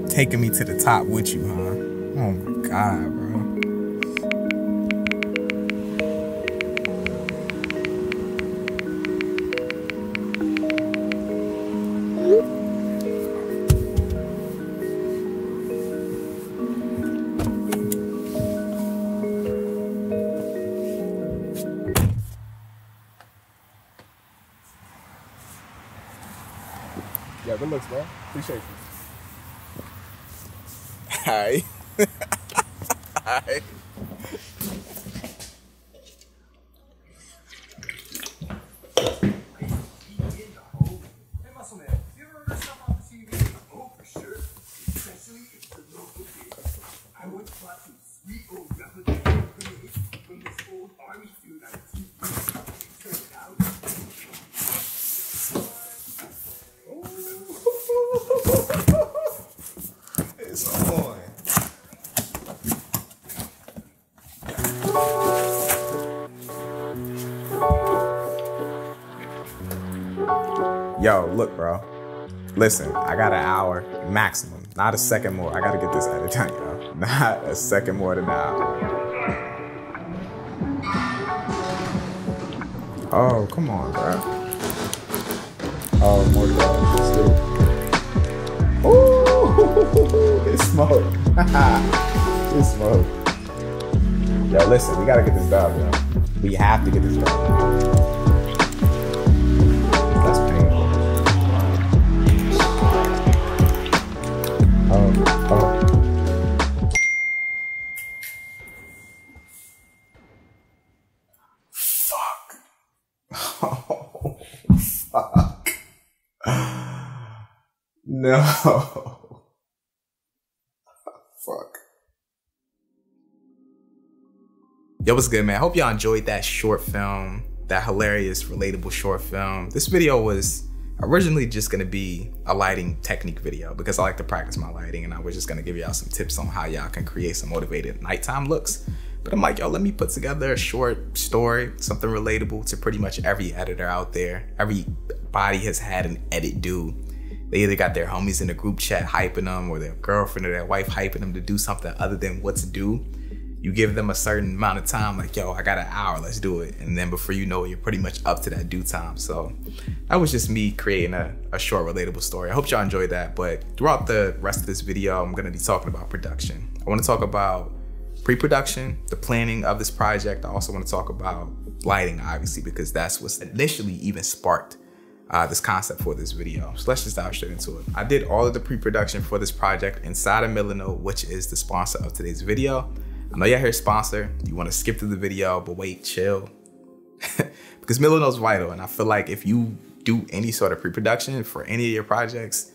Taking me to the top with you, huh? Oh my God, bro. Yeah, good looks, bro. Appreciate you. Hi. Hi. It's on. Yo, look, bro. Listen, I got an hour maximum, not a second more. I gotta get this edit done, yo. Not a second more than an hour. Oh, come on, bro. Oh, more drugs. Ooh, it's smoke. It's smoke. Yo, listen, we gotta get this done, yo. We have to get this done. That's painful. Oh. Fuck. Oh, fuck. No. Fuck. Yo, what's good, man? Hope y'all enjoyed that short film, that hilarious, relatable short film. This video was originally just gonna be a lighting technique video because I like to practice my lighting, and I was just gonna give y'all some tips on how y'all can create some motivated nighttime looks. But I'm like, yo, let me put together a short story, something relatable to pretty much every editor out there. Everybody has had an edit due. They either got their homies in the group chat hyping them, or their girlfriend or their wife hyping them to do something other than what to do. You give them a certain amount of time, like, yo, I got an hour, let's do it. And then before you know it, you're pretty much up to that due time. So that was just me creating a short, relatable story. I hope y'all enjoyed that. But throughout the rest of this video, I'm gonna be talking about production. I wanna talk about pre-production, the planning of this project. I also wanna talk about lighting, obviously, because that's what's initially even sparked this concept for this video. So let's just dive straight into it. I did all of the pre-production for this project inside of Milano, which is the sponsor of today's video. I know y'all hear sponsor, you wanna skip through the video, but wait, chill. Because Milano's vital, and I feel like if you do any sort of pre-production for any of your projects,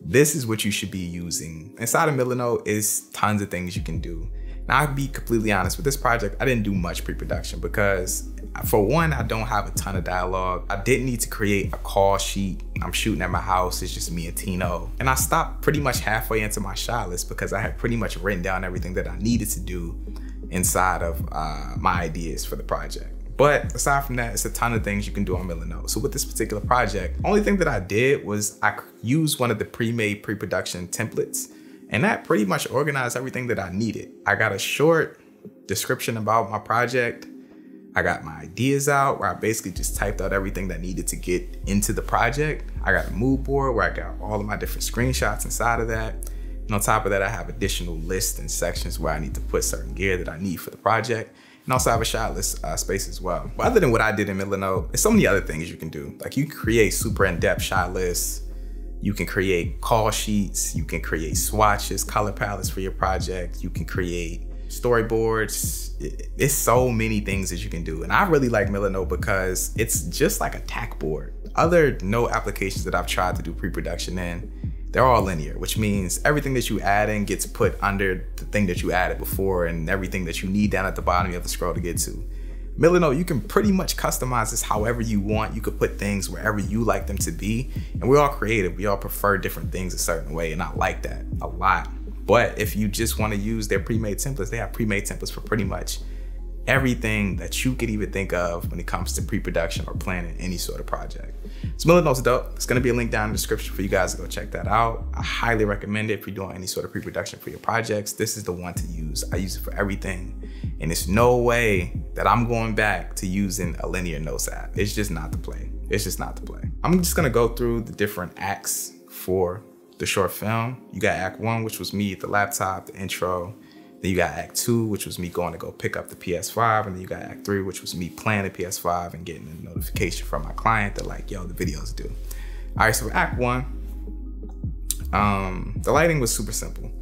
this is what you should be using. Inside of Milano is tons of things you can do. Now, I'll be completely honest, with this project, I didn't do much pre-production because, for one, I don't have a ton of dialogue. I didn't need to create a call sheet. I'm shooting at my house, it's just me and Tino. And I stopped pretty much halfway into my shot list because I had pretty much written down everything that I needed to do inside of my ideas for the project. But aside from that, it's a ton of things you can do on Milano. So with this particular project, only thing that I did was I used one of the pre-made pre-production templates, and that pretty much organized everything that I needed. I got a short description about my project. I got my ideas out where I basically just typed out everything that needed to get into the project. I got a mood board where I got all of my different screenshots inside of that. And on top of that, I have additional lists and sections where I need to put certain gear that I need for the project. And also have a shot list space as well. But other than what I did in Milano, there's so many other things you can do. Like you can create super in-depth shot lists. You can create call sheets. You can create swatches, color palettes for your project. You can create storyboards. It's so many things that you can do. And I really like Milano because it's just like a tack board. Other note applications that I've tried to do pre-production in, they're all linear, which means everything that you add in gets put under the thing that you added before, and everything that you need down at the bottom, you have to scroll to get to. Milano, you can pretty much customize this however you want. You could put things wherever you like them to be. And we're all creative. We all prefer different things a certain way, and I like that a lot. But if you just want to use their pre-made templates, they have pre-made templates for pretty much everything that you could even think of when it comes to pre-production or planning any sort of project. So Milano's dope. It's gonna be a link down in the description for you guys to go check that out. I highly recommend it if you're doing any sort of pre-production for your projects. This is the one to use. I use it for everything. And there's no way that I'm going back to using a linear notes app. It's just not the play. It's just not the play. I'm just gonna go through the different acts for the short film. You got act 1, which was me at the laptop, the intro. Then you got act 2, which was me going to go pick up the PS5. And then you got act 3, which was me playing the PS5 and getting a notification from my client that like, yo, the video's due. All right, so for act 1, the lighting was super simple.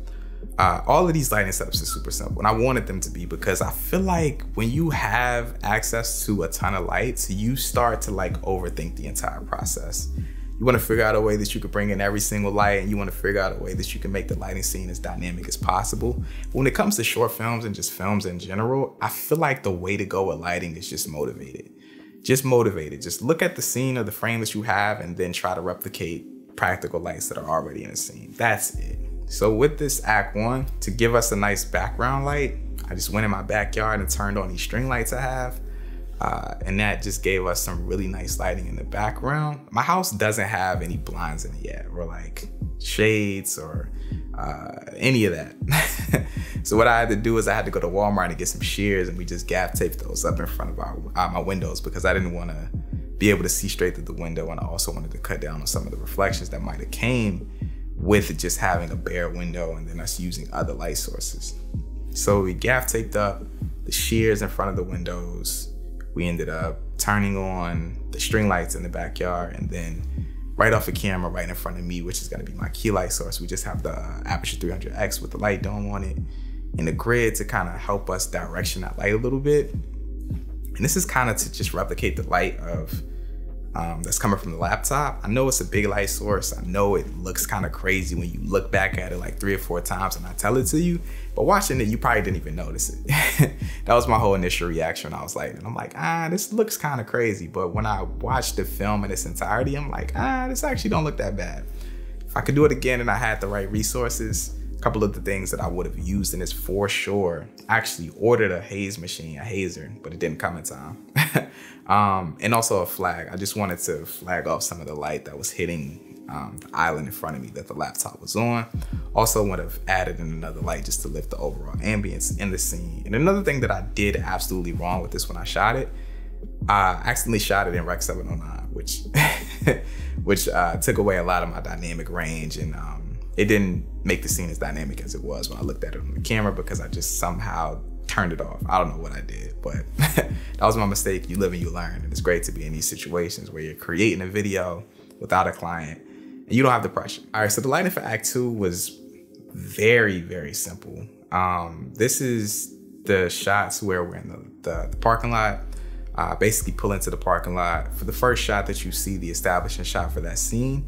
All of these lighting setups are super simple, and I wanted them to be because I feel like when you have access to a ton of lights, you start to like overthink the entire process. You want to figure out a way that you could bring in every single light, and you want to figure out a way that you can make the lighting scene as dynamic as possible. But when it comes to short films and just films in general, I feel like the way to go with lighting is just motivated. Just motivated. Just look at the scene or the frame that you have and then try to replicate practical lights that are already in the scene. That's it. So with this act 1, to give us a nice background light, I just went in my backyard and turned on these string lights I have. And that just gave us some really nice lighting in the background. My house doesn't have any blinds in it yet, or like shades or any of that. So what I had to do is I had to go to Walmart and get some shears, and we just gaff taped those up in front of my windows because I didn't want to be able to see straight through the window, and I also wanted to cut down on some of the reflections that might have came with just having a bare window and then us using other light sources. So we gaff taped up the shears in front of the windows. We ended up turning on the string lights in the backyard, and then right off the camera, right in front of me, which is gonna be my key light source, we just have the Aperture 300X with the light dome on it and the grid to kind of help us direction that light a little bit. And this is kind of to just replicate the light of that's coming from the laptop. I know it's a big light source. I know it looks kind of crazy when you look back at it like 3 or 4 times and I tell it to you, but watching it, you probably didn't even notice it. That was my whole initial reaction. I was like, and I'm like, this looks kind of crazy. But when I watched the film in its entirety, I'm like, this actually don't look that bad. If I could do it again and I had the right resources, a couple of the things that I would have used in this for sure. I actually ordered a haze machine, a hazer, but it didn't come in time. And also a flag. I just wanted to flag off some of the light that was hitting the island in front of me that the laptop was on. Also would have added in another light just to lift the overall ambience in the scene. And another thing that I did absolutely wrong with this when I shot it, I accidentally shot it in Rec 709, which took away a lot of my dynamic range, and it didn't make the scene as dynamic as it was when I looked at it on the camera because I just somehow turned it off. I don't know what I did, but that was my mistake. You live and you learn, and it's great to be in these situations where you're creating a video without a client and you don't have the pressure. All right, so the lighting for Act 2 was very, very simple. This is the shots where we're in the parking lot. Basically pull into the parking lot. For the first shot that you see, the establishing shot for that scene,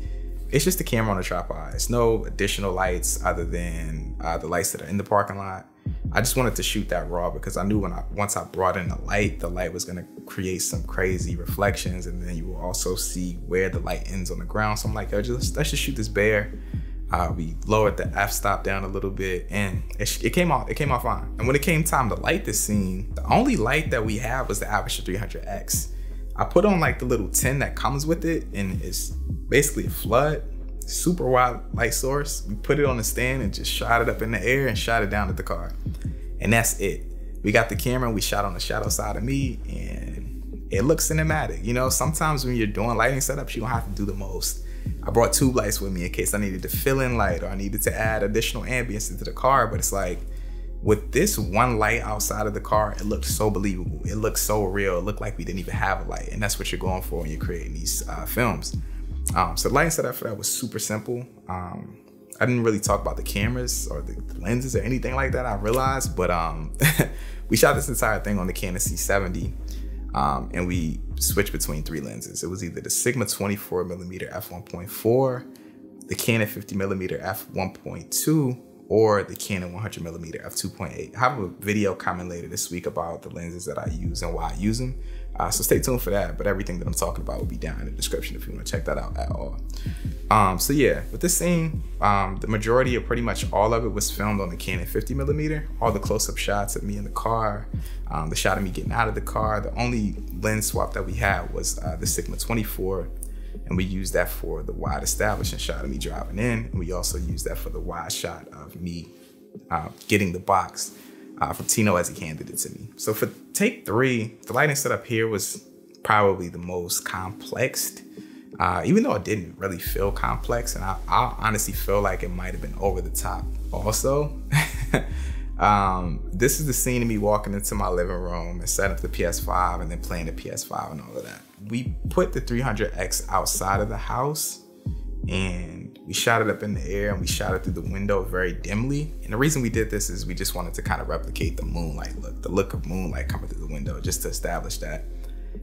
it's just the camera on a tripod. It's no additional lights other than the lights that are in the parking lot. I just wanted to shoot that raw because I knew once I brought in the light was gonna create some crazy reflections, and then you will also see where the light ends on the ground. So I'm like, yo, let's just shoot this bare. We lowered the f-stop down a little bit, and it came off fine. And when it came time to light this scene, the only light that we have was the Aperture 300X. I put on like the little tin that comes with it, and it's basically a flood, super wide light source. We put it on the stand and just shot it up in the air and shot it down at the car. And that's it. we got the camera and we shot on the shadow side of me, and it looks cinematic. You know, sometimes when you're doing lighting setups, you don't have to do the most. I brought tube lights with me in case I needed to fill in light or I needed to add additional ambience into the car, but it's like, with this one light outside of the car, it looked so believable. It looked so real. It looked like we didn't even have a light, and that's what you're going for when you're creating these films. So the lighting setup for that was super simple. I didn't really talk about the cameras or the lenses or anything like that, I realized, but we shot this entire thing on the Canon C70, and we switched between 3 lenses. It was either the Sigma 24mm f1.4, the Canon 50mm f1.2, or the Canon 100mm f2.8. I have a video coming later this week about the lenses that I use and why I use them. So stay tuned for that, but everything that I'm talking about will be down in the description if you want to check that out at all. So yeah, with this scene, the majority of pretty much all of it was filmed on the Canon 50mm. All the close-up shots of me in the car, the shot of me getting out of the car. The only lens swap that we had was the Sigma 24, and we used that for the wide establishing shot of me driving in, and we also used that for the wide shot of me getting the box from Tino as he handed it to me. So for take 3, the lighting setup here was probably the most complex, even though it didn't really feel complex, and I honestly feel like it might have been over the top also. This is the scene of me walking into my living room and setting up the PS5 and then playing the PS5 and all of that. We put the 300X outside of the house and we shot it up in the air and we shot it through the window very dimly. And the reason we did this is we just wanted to kind of replicate the moonlight look, the look of moonlight coming through the window, just to establish that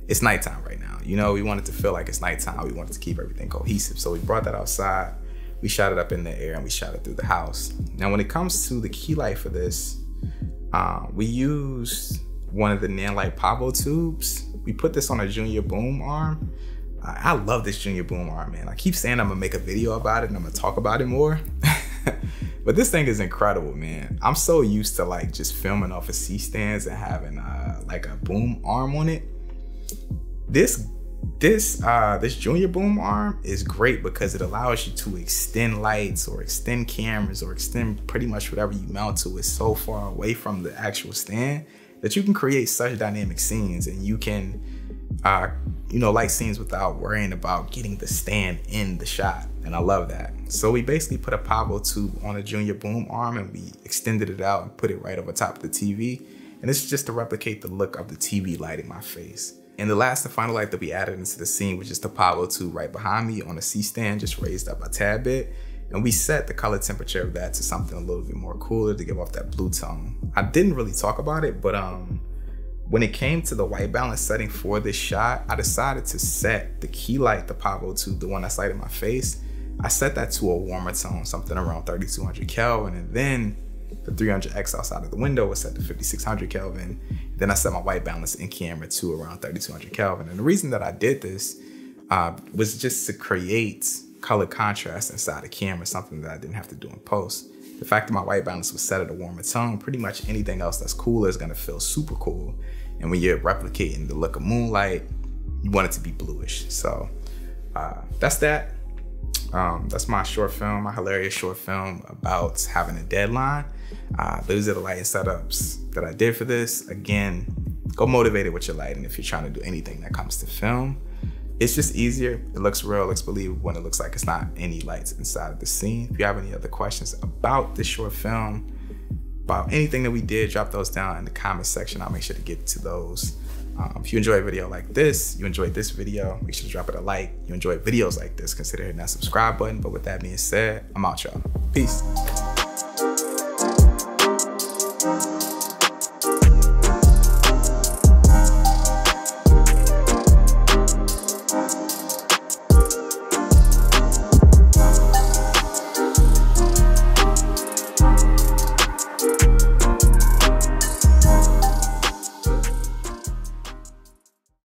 it's nighttime right now. You know, we wanted to feel like it's nighttime. We wanted to keep everything cohesive. So we brought that outside, we shot it up in the air, and we shot it through the house. Now, when it comes to the key light for this, we used one of the Nanlite Pavo tubes. We put this on a Junior Boom arm. I love this Junior Boom arm, man. I keep saying I'm gonna make a video about it and I'm gonna talk about it more. But this thing is incredible, man. I'm so used to like just filming off of C-stands and having like a boom arm on it. This Junior Boom arm is great because it allows you to extend lights or extend cameras or extend pretty much whatever you mount to. It's so far away from the actual stand that you can create such dynamic scenes, and you can you know, light scenes without worrying about getting the stand in the shot. And I love that. So we basically put a Pavo tube on a Junior Boom arm and we extended it out and put it right over top of the TV. And this is just to replicate the look of the TV light in my face. And the last and final light that we added into the scene was just the Pavo tube right behind me on a C-stand, just raised up a tad bit. And we set the color temperature of that to something a little bit more cooler to give off that blue tone. I didn't really talk about it, but when it came to the white balance setting for this shot, I decided to set the key light, the Pavo tube, the one that's lighting my face, I set that to a warmer tone, something around 3200 Kelvin, and then the 300X outside of the window was set to 5600 Kelvin. Then I set my white balance in camera to around 3200 Kelvin. And the reason that I did this was just to create color contrast inside the camera, something that I didn't have to do in post. The fact that my white balance was set at a warmer tone, pretty much anything else that's cooler is gonna feel super cool. And when you're replicating the look of moonlight, you want it to be bluish. So that's that. That's my short film, my hilarious short film about having a deadline. Those are the lighting setups that I did for this. Again, go motivated with your lighting if you're trying to do anything that comes to film. It's just easier. It looks real, it looks believable when it looks like it's not any lights inside of the scene. If you have any other questions about this short film, about anything that we did, drop those down in the comment section. I'll make sure to get to those. If you enjoy a video like this, you enjoyed this video, make sure to drop it a like. You enjoy videos like this, consider hitting that subscribe button. But with that being said, I'm out, y'all. Peace.